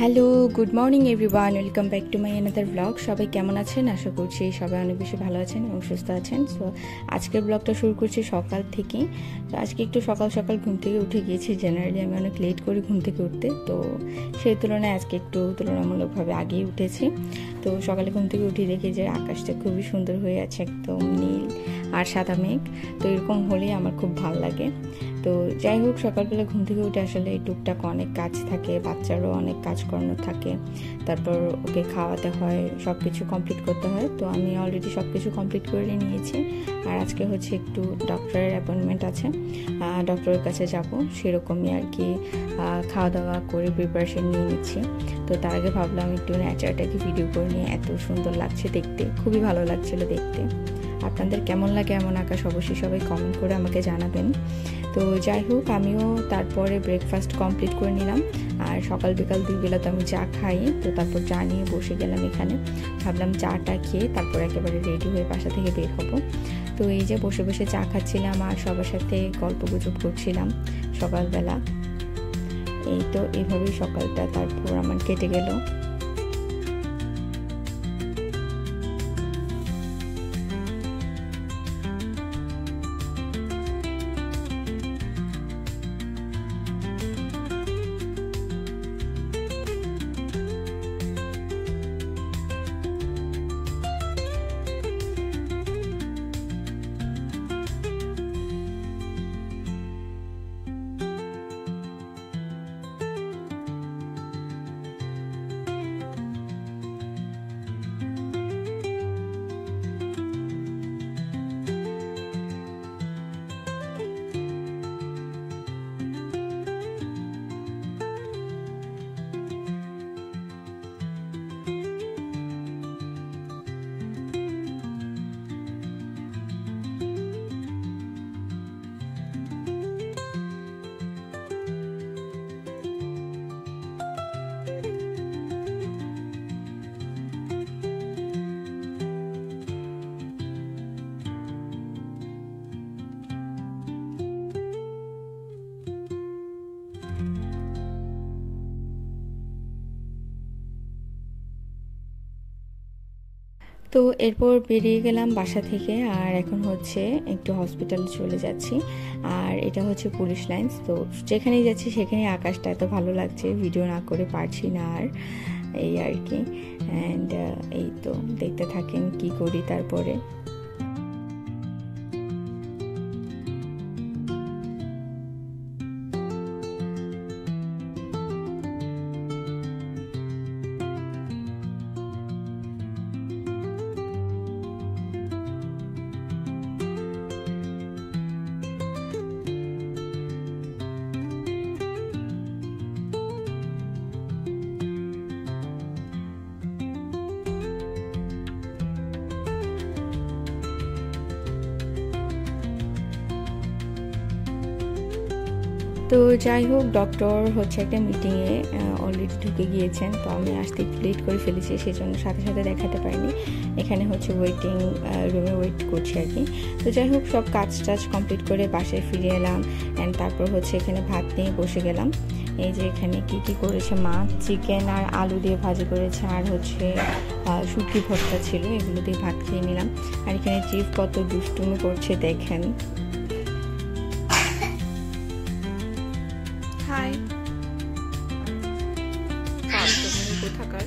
Hello, good morning everyone, welcome back to my another blog. সবাই কেমন আছেন? আশা করছি সবাই অনেক বেশি ভালো আছেন এবং সুস্থ আছেন। সো আজকের ব্লগটা শুরু করছি সকাল থেকেই। তো আজকে একটু সকাল সকাল ঘুম থেকে উঠে গিয়েছি। জেনারেলি আমি অনেক লেট করি ঘুম থেকে উঠতে, তো সেই তুলনায় আজকে একটু তুলনামূলকভাবে আগেই উঠেছি। তো সকালে ঘুম থেকে উঠে দেখি যে আকাশটা খুবই সুন্দর হয়ে আছে, একদম নীল আর সাদা মেঘ। তো এরকম হলেই আমার খুব ভালো লাগে। তো যাই হোক, সকালবেলা ঘুম থেকে উঠে আসলে টুকটাক অনেক কাজ থাকে, বাচ্চারও অনেক কাজ করানো থাকে, তারপর ওকে খাওয়াতে হয়, সব কিছু কমপ্লিট করতে হয়। তো আমি অলরেডি সব কিছু কমপ্লিট করে নিয়েছি। আর আজকে হচ্ছে একটু ডক্টরের অ্যাপয়েন্টমেন্ট আছে, ডক্টরের কাছে যাব, সেরকমই আর কি। খাওয়া দাওয়া করে প্রিপারেশন নিয়ে নিচ্ছি। তো তার আগে ভাবলাম একটু নেচারটাকে ভিডিও করে নিয়ে, এত সুন্দর লাগছে দেখতে, খুবই ভালো লাগছিল দেখতে। আপনাদের কেমন লাগে এমন আকাশ অবশ্যই সবাই কমেন্ট করে আমাকে জানাবেন। তো যাই হোক, আমিও তারপরে ব্রেকফাস্ট কমপ্লিট করে নিলাম। আর সকাল বিকাল দুই বেলা তো আমি চা খাই, তো তারপর চা নিয়ে বসে গেলাম এখানে। ভাবলাম চাটা খেয়ে তারপর একেবারে রেডি হয়ে বাসা থেকে বের হব। তো এই যে বসে বসে চা খাচ্ছিলাম আর সবার সাথে গল্প গুজব করছিলাম সকালবেলা। এই তো এভাবেই সকালটা তারপর আমার কেটে গেল। তো এরপর বেরিয়ে গেলাম বাসা থেকে, আর এখন হচ্ছে একটু হসপিটালে চলে যাচ্ছি। আর এটা হচ্ছে পুলিশ লাইন্স। তো যেখানেই যাচ্ছি সেখানেই আকাশটা এত ভালো লাগছে, ভিডিও না করে পারছি না আর, এই আর কি। অ্যান্ড এই তো দেখতে থাকেন কি করি তারপরে। তো যাই হোক, ডক্টর হচ্ছে একটা মিটিংয়ে অলরেডি ঢুকে গিয়েছেন। তো আমি আসতে একটু লেট করে ফেলেছি, সেই জন্য সাথে সাথে দেখাতে পারিনি। এখানে হচ্ছে ওয়েটিং রুমে ওয়েট করছি আর কি। তো যাই হোক, সব কাজ টাজ কমপ্লিট করে বাসায় ফিরে এলাম। অ্যান্ড তারপর হচ্ছে এখানে ভাত নিয়ে বসে গেলাম। এই যে এখানে কি কি করেছে মা, চিকেন আর আলু দিয়ে ভাজি করেছে, আর হচ্ছে শুটকি ভর্তা ছিল, এগুলো দিয়ে ভাত খেয়ে নিলাম। আর এখানে চিফ কত দুষ্টুমি করছে দেখেন। হাই কোথাকার।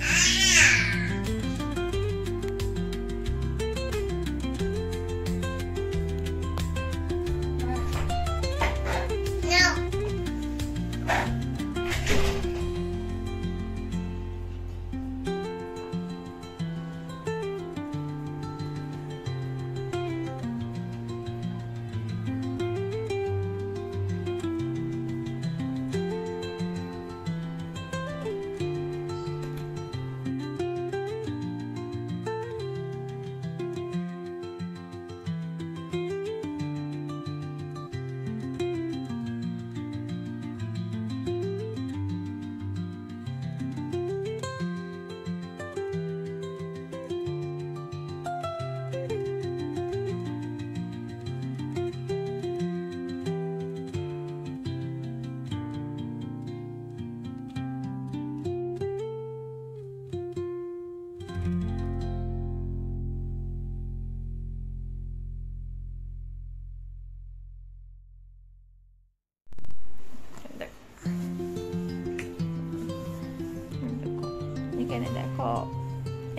এখানে দেখো,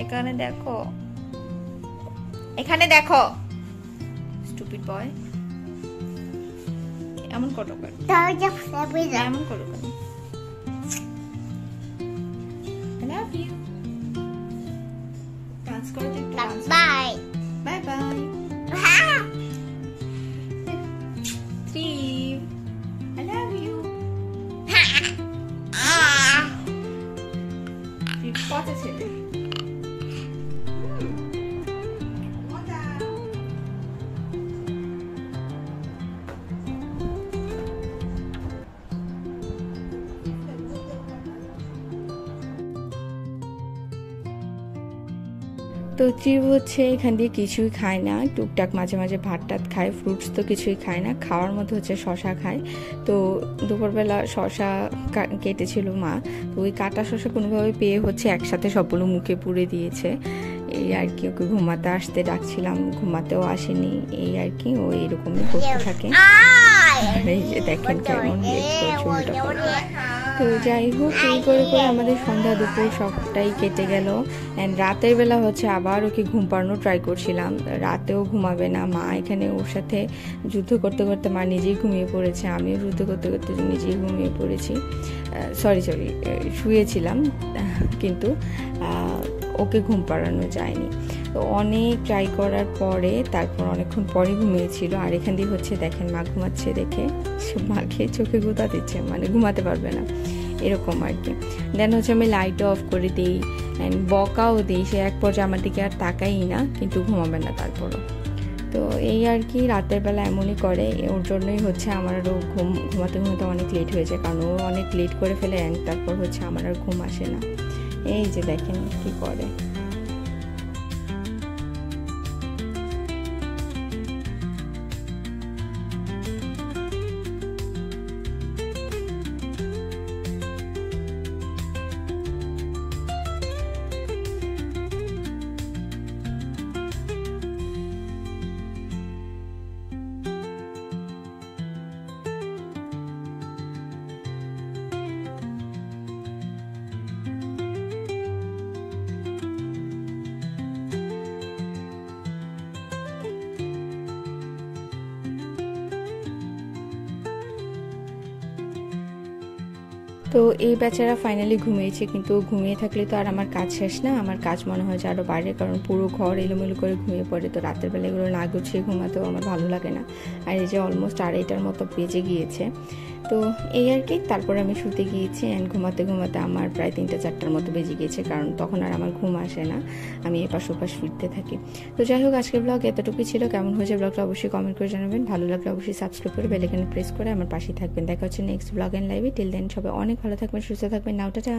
এখানে দেখো, এখানে দেখো। স্টুপিড বয়, এমন করো কেন? এমন করো কেন? I love you. ডান্স করো তো, bye bye bye. Steve, I love you. Steve পচা ছেলে। তো চিব হচ্ছে এখান দিয়ে কিছুই খায় না, টুকটাক মাঝে মাঝে ভাত টাত খায়, ফ্রুটস তো কিছুই খায় না। খাওয়ার মধ্যে হচ্ছে শশা খায়। তো দুপুরবেলা শশা কেটেছিল মা, তো ওই কাটা শশা কোনোভাবে পেয়ে হচ্ছে একসাথে সবগুলো মুখে পুরে দিয়েছে। এই আর কি, ওকে ঘুমাতে আসতে ডাকছিলাম, ঘুমাতেও আসেনি। এই আর কি, ও এরকমই করতে থাকে। এই যে দেখেন কেমন চুলটা। তো যাই হোক, এই করে করে আমাদের সন্ধ্যা দুপুর সবটাই কেটে গেল। অ্যান্ড রাতের বেলা হচ্ছে আবার ওকে ঘুম পাড়ানোর ট্রাই করছিলাম, রাতেও ঘুমাবে না। মা এখানে ওর সাথে যুদ্ধ করতে করতে মা নিজেই ঘুমিয়ে পড়েছে, আমিও যুদ্ধ করতে করতে নিজেই ঘুমিয়ে পড়েছি। সরি শুয়েছিলাম, কিন্তু ওকে ঘুম পাড়ানো যায়নি। তো অনেক ট্রাই করার পরে তারপর অনেকক্ষণ পরে ঘুমিয়েছিল। আর এখান দিয়ে হচ্ছে দেখেন মা ঘুমাচ্ছে দেখে মাকে চোখে গুঁতা দিচ্ছে, মানে ঘুমাতে পারবে না এরকম আর কি। দেন হচ্ছে আমি লাইটও অফ করে দিই, অ্যান্ড বকাও দিই। সে এক পর্যায়ে আমার দিকে আর তাকাই না, কিন্তু ঘুমাবে না তারপরও। তো এই আর কি, রাতের বেলা এমনই করে। ওর জন্যই হচ্ছে আমার আরও ঘুমাতে অনেক লেট হয়ে যায়, কারণ ও অনেক লেট করে ফেলে, অ্যান্ড তারপর হচ্ছে আমার আর ঘুম আসে না। এই যে দেখেন কি করে। তো এই বেচারা ফাইনালি ঘুমিয়েছে, কিন্তু ঘুমিয়ে থাকলে তো আর আমার কাজ শেষ না। আমার কাজ মনে হয় যে আরও বাইরে, কারণ পুরো ঘর এলোমেলো করে ঘুমিয়ে পড়ে। তো রাতের বেলা এগুলো না গুছিয়ে ঘুমাতেও আমার ভালো লাগে না। আর এই যে অলমোস্ট 2:30টার মতো বেজে গিয়েছে। তো এই আর কি, তারপরে আমি শুতে গিয়েছি, অ্যান্ড ঘুমাতে ঘুমাতে আমার প্রায় 3-4টার মতো বেজে গিয়েছে, কারণ তখন আর আমার ঘুম আসে না, আমি এপাশ ওপাশ ফিরতে থাকি। তো যাই হোক, আজকের ব্লগ এতটুকুই ছিল। কেমন হয়েছে ব্লগটা অবশ্যই কমেন্ট করে জানাবেন। ভালো লাগলে অবশ্যই সাবস্ক্রাইব করে বেল আইকনে প্রেস করে আমার পাশেই থাকবেন। দেখা হচ্ছে নেক্সট ব্লগ অ্যান্ড লাইভে। টিল দেন সবাই অনেক ভালো থাকবেন, সুস্থ থাকবেন। নাও টাটা।